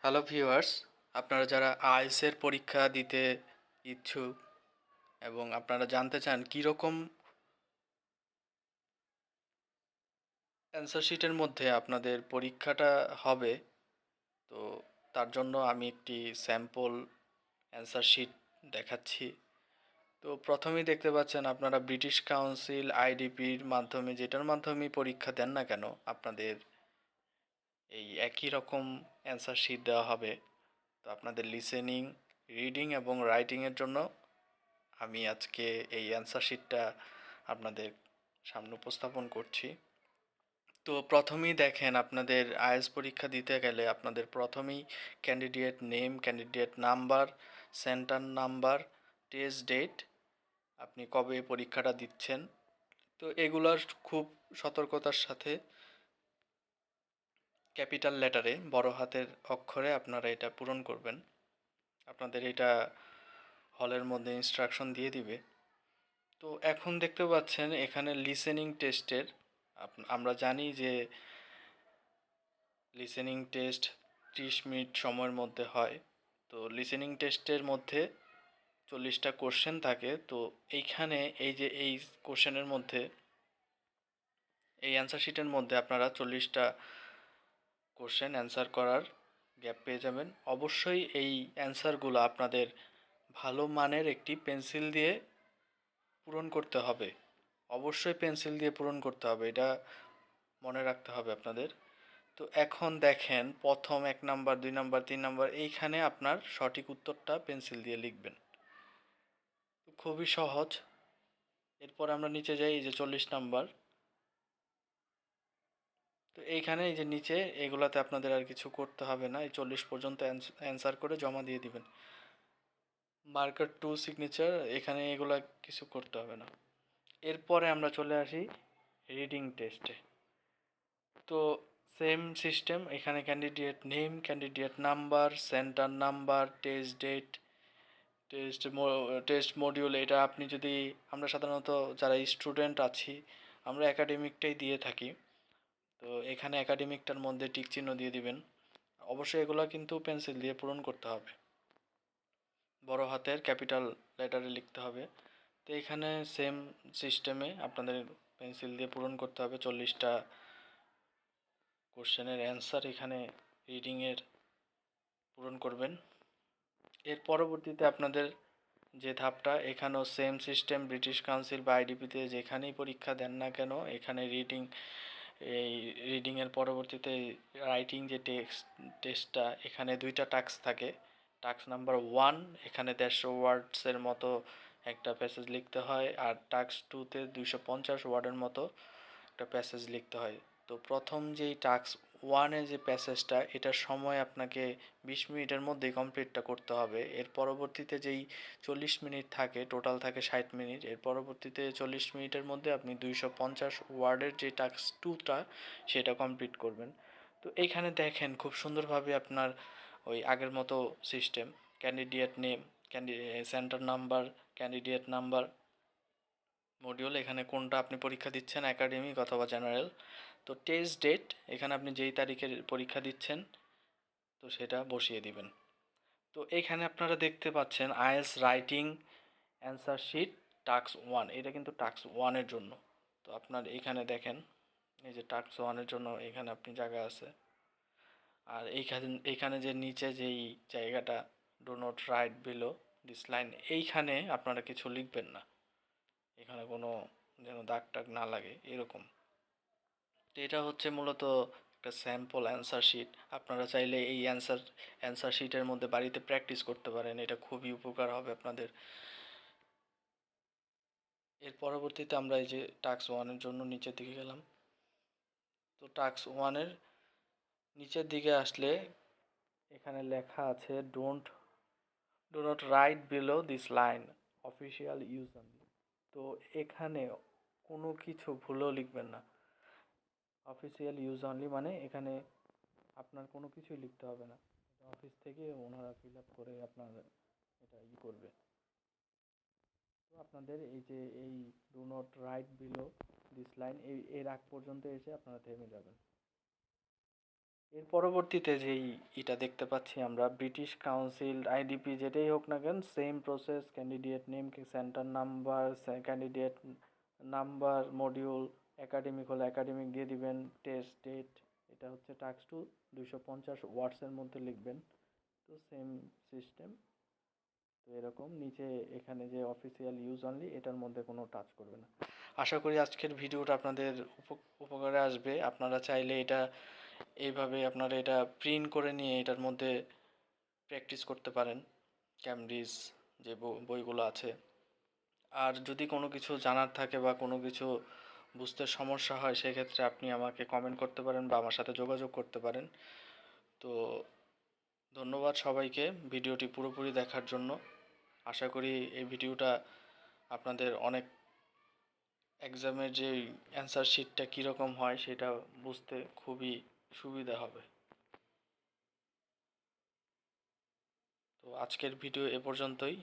Hello viewers, আপনারা যারা IELTS এর পরীক্ষা দিতে ইচ্ছুক এবং আপনারা জানতে চান কীরকম অ্যান্সার শিটের মধ্যে আপনাদের পরীক্ষাটা হবে, তো তার জন্য আমি একটি স্যাম্পল অ্যান্সার শিট দেখাচ্ছি। তো প্রথমেই দেখতে পাচ্ছেন আপনারা ব্রিটিশ কাউন্সিল আইডিপির মাধ্যমে যেটার মাধ্যমেই পরীক্ষা দেন না কেন আপনাদের এই একই রকম অ্যান্সার শিট দেওয়া হবে। তো আপনাদের লিসেনিং, রিডিং এবং রাইটিংয়ের জন্য আমি আজকে এই অ্যান্সার শিটটা আপনাদের সামনে উপস্থাপন করছি। তো প্রথমেই দেখেন আপনাদের আইএলটিএস পরীক্ষা দিতে গেলে আপনাদের প্রথমেই candidate name, candidate number, centre number, test date, আপনি কবে পরীক্ষাটা দিচ্ছেন, তো এগুলার খুব সতর্কতার সাথে ক্যাপিটাল লেটারে বড় হাতের অক্ষরে আপনারা এটা পূরণ করবেন। আপনাদের এটা হলের মধ্যে ইনস্ট্রাকশন দিয়ে দিবে। তো এখন দেখতে পাচ্ছেন এখানে লিসেনিং টেস্টের আমরা জানি যে লিসেনিং টেস্ট 30 মিনিট সময়ের মধ্যে হয়। তো লিসেনিং টেস্টের মধ্যে 40টা কোশ্চেন থাকে। তো এইখানে এই যে এই কোশ্চেনের মধ্যে এই অ্যান্সার শিটের মধ্যে আপনারা 40টা কোশ্চেন অ্যান্সার করার গ্যাপ পেয়ে যাবেন। অবশ্যই এই অ্যান্সারগুলো আপনাদের ভালো মানের একটি পেন্সিল দিয়ে পূরণ করতে হবে। অবশ্যই পেন্সিল দিয়ে পূরণ করতে হবে, এটা মনে রাখতে হবে আপনাদের। তো এখন দেখেন প্রথম 1 নাম্বার, 2 নাম্বার, 3 নাম্বার এইখানে আপনার সঠিক উত্তরটা পেন্সিল দিয়ে লিখবেন। তো খুবই সহজ। এরপর আমরা নিচে যাই, এই যে 40 নাম্বার। তো এইখানে এই যে নিচে এগুলাতে আপনাদের আর কিছু করতে হবে না, এই 40 পর্যন্ত অ্যান্সার করে জমা দিয়ে দিবেন। মার্কার টু সিগনেচার, এখানে এগুলা কিছু করতে হবে না। এরপরে আমরা চলে আসি রিডিং টেস্টে। তো সেম সিস্টেম, এখানে candidate name, candidate number, centre number, test date, test module. এটা আপনি যদি, আমরা সাধারণত যারা স্টুডেন্ট আছি আমরা একাডেমিকটাই দিয়ে থাকি। তো এখানে একাডেমিকটার মধ্যে টিক চিহ্ন দিয়ে দিবেন। অবশ্যই এগুলো কিন্তু পেন্সিল দিয়ে পূরণ করতে হবে, বড় হাতের ক্যাপিটাল লেটারে লিখতে হবে। তো এখানে সেম সিস্টেমে আপনাদের পেন্সিল দিয়ে পূরণ করতে হবে 40টা কোশ্চেনের অ্যান্সার এখানে রিডিংয়ের পূরণ করবেন। এর পরবর্তীতে আপনাদের যে ধাপটা, এখানেও সেম সিস্টেম, ব্রিটিশ কাউন্সিল বা আইডিপিতে যেখানেই পরীক্ষা দেন না কেন এখানে এই রিডিংয়ের পরবর্তীতে রাইটিং যে টেস্টটা, এখানে 2টা টাস্ক থাকে। টাস্ক নাম্বার 1, এখানে 150 ওয়ার্ডসের মতো একটা প্যাসেজ লিখতে হয়, আর টাস্ক 2তে 250 ওয়ার্ডের মতো একটা প্যাসেজ লিখতে হয়। তো প্রথম যেই টাস্ক 1-এ যে প্যাসেজটা, এটার সময় আপনাকে 20 মিনিটের মধ্যেই কমপ্লিটটা করতে হবে। এর পরবর্তীতে যেই 40 মিনিট থাকে, টোটাল থাকে 60 মিনিট, এর পরবর্তীতে 40 মিনিটের মধ্যে আপনি 250 ওয়ার্ডের যে টাস্ক 2টা সেটা কমপ্লিট করবেন। তো এইখানে দেখেন খুব সুন্দরভাবে আপনার ওই আগের মতো system, candidate name, centre number, candidate number, module, এখানে কোনটা আপনি পরীক্ষা দিচ্ছেন, একাডেমিক অথবা জেনারেল। তো টেস্ট ডেট, এখানে আপনি যেই তারিখের পরীক্ষা দিচ্ছেন তো সেটা বসিয়ে দিবেন। তো এখানে আপনারা দেখতে পাচ্ছেন IELTS writing answer sheet task 1, এটা কিন্তু টাস্ক 1-এর জন্য। তো আপনার এখানে দেখেন এই যে টাস্ক 1-এর জন্য এখানে আপনি জায়গা আছে। আর এইখানে যে নিচে যেই জায়গাটা, do not right below this line, এইখানে আপনারা কিছু লিখবেন না, এখানে কোনো যেন দাগ টাগ না লাগে এরকম। তো এটা হচ্ছে মূলত একটা স্যাম্পল অ্যান্সার শিট। আপনারা চাইলে এই অ্যান্সার শিটের মধ্যে বাড়িতে প্র্যাকটিস করতে পারেন, এটা খুবই উপকার হবে আপনাদের। এর পরবর্তীতে আমরা এই যে টাস্ক 1-এর জন্য নিচের দিকে গেলাম। তো টাস্ক 1-এর নিচের দিকে আসলে এখানে লেখা আছে do not right below this line, official use only. তো এখানে কোনো কিছু ভুলও লিখবেন না। অফিসিয়াল ইউজ অনলি মানে এখানে আপনার কোনো কিছুই লিখতে হবে না, অফিস থেকে ওনারা ফিল আপ করে আপনার এটা করবে। তো আপনাদের এই যে এই do not right below this line এর আগ পর্যন্ত এসে আপনারা থেমে যাবেন। এর পরবর্তীতে যেই এটা দেখতে পাচ্ছি আমরা ব্রিটিশ কাউন্সিল আইডিপি যেটাই হোক না কেন same process, candidate name, centre number, candidate number, module, academic হলে একাডেমিক দিয়ে দিবেন, টেস্ট ডেট, এটা হচ্ছে টাস্ক 2, 250 ওয়ার্ডসের মধ্যে লিখবেন। তো সেম সিস্টেম। তো এরকম নিচে এখানে যে অফিসিয়াল ইউজ অনলি এটার মধ্যে কোনো টাচ করবে না। আশা করি আজকের ভিডিওটা আপনাদের উপকারে আসবে। আপনারা চাইলে এটা এইভাবে আপনারা এটা প্রিন্ট করে নিয়ে এটার মধ্যে প্র্যাকটিস করতে পারেন, ক্যামব্রিজ যে বইগুলো আছে। আর যদি কোনো কিছু জানার থাকে বা কোনো কিছু বুঝতে সমস্যা হয় সেক্ষেত্রে আপনি আমাকে কমেন্ট করতে পারেন বা আমার সাথে যোগাযোগ করতে পারেন। তো ধন্যবাদ সবাইকে ভিডিওটি পুরোপুরি দেখার জন্য। আশা করি এই ভিডিওটা আপনাদের অনেক এক্সামের যে অ্যান্সার শিটটা কীরকম হয় সেটা বুঝতে খুবই সুবিধা হবে। তো আজকের ভিডিও এ পর্যন্তই।